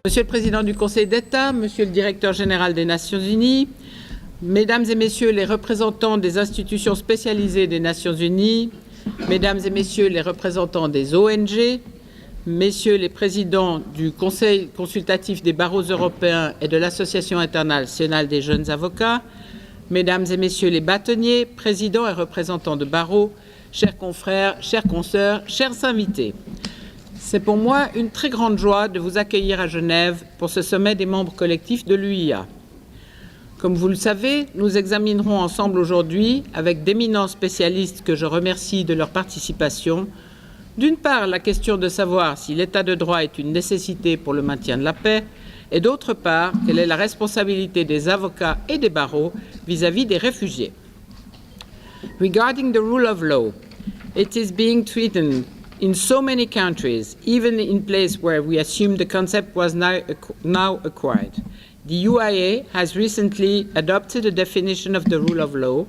Monsieur le Président du Conseil d'État, Monsieur le Directeur général des Nations Unies, Mesdames et Messieurs les représentants des institutions spécialisées des Nations Unies, Mesdames et Messieurs les représentants des ONG, Messieurs les présidents du Conseil consultatif des barreaux européens et de l'Association internationale des jeunes avocats, Mesdames et Messieurs les bâtonniers, présidents et représentants de barreaux, chers confrères, chères consoeurs, chers invités. C'est pour moi une très grande joie de vous accueillir à Genève pour ce sommet des membres collectifs de l'UIA. Comme vous le savez, nous examinerons ensemble aujourd'hui, avec d'éminents spécialistes que je remercie de leur participation, d'une part la question de savoir si l'état de droit est une nécessité pour le maintien de la paix, et d'autre part, quelle est la responsabilité des avocats et des barreaux vis-à-vis des réfugiés. Regarding the rule of law, it is being threatened in so many countries, even in places where we assume the concept was now acquired. The UIA has recently adopted a definition of the rule of law,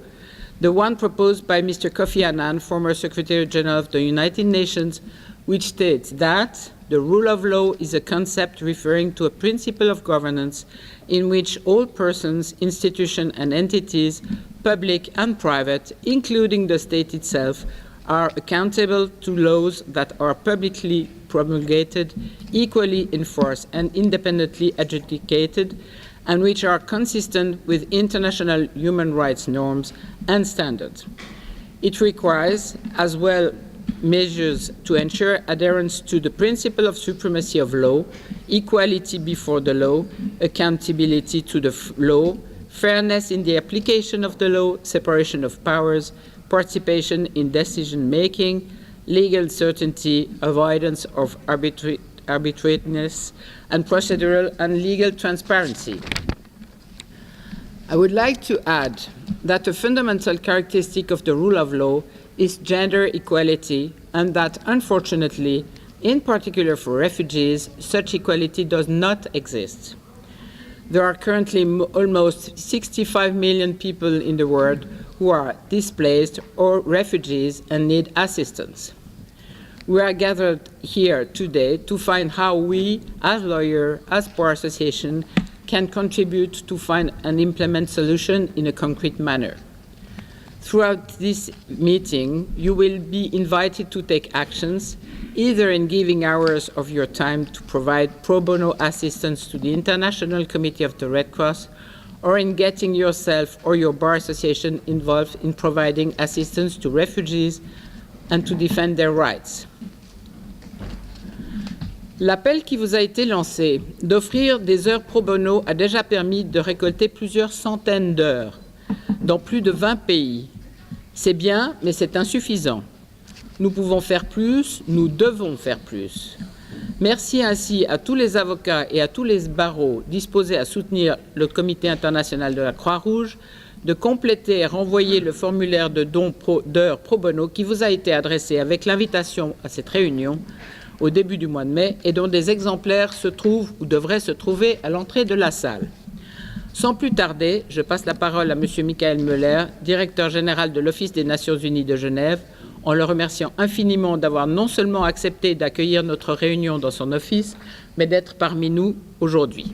the one proposed by Mr. Kofi Annan, former Secretary General of the United Nations, which states that the rule of law is a concept referring to a principle of governance in which all persons, institutions, and entities, public and private, including the state itself, are accountable to laws that are publicly promulgated, equally enforced, and independently adjudicated, and which are consistent with international human rights norms and standards. It requires, as well, measures to ensure adherence to the principle of supremacy of law, equality before the law, accountability to the law, fairness in the application of the law, separation of powers, participation in decision-making, legal certainty, avoidance of arbitrariness, and procedural and legal transparency. I would like to add that a fundamental characteristic of the rule of law is gender equality, and that, unfortunately, in particular for refugees, such equality does not exist. There are currently almost 65 million people in the world who are displaced or refugees and need assistance. We are gathered here today to find how we, as lawyers, as bar association, can contribute to find and implement solutions in a concrete manner. Throughout this meeting, you will be invited to take actions, either in giving hours of your time to provide pro bono assistance to the International Committee of the Red Cross, or in getting yourself or your bar association involved in providing assistance to refugees and to defend their rights. L'appel qui vous a été lancé d'offrir des heures pro bono a déjà permis de récolter plusieurs centaines d'heures dans plus de 20 pays. C'est bien, mais c'est insuffisant. Nous pouvons faire plus, nous devons faire plus. Merci ainsi à tous les avocats et à tous les barreaux disposés à soutenir le Comité international de la Croix-Rouge de compléter et renvoyer le formulaire de don d'heures pro bono qui vous a été adressé avec l'invitation à cette réunion au début du mois de mai et dont des exemplaires se trouvent ou devraient se trouver à l'entrée de la salle. Sans plus tarder, je passe la parole à M. Michael Müller, directeur général de l'Office des Nations Unies de Genève, en le remerciant infiniment d'avoir non seulement accepté d'accueillir notre réunion dans son office, mais d'être parmi nous aujourd'hui.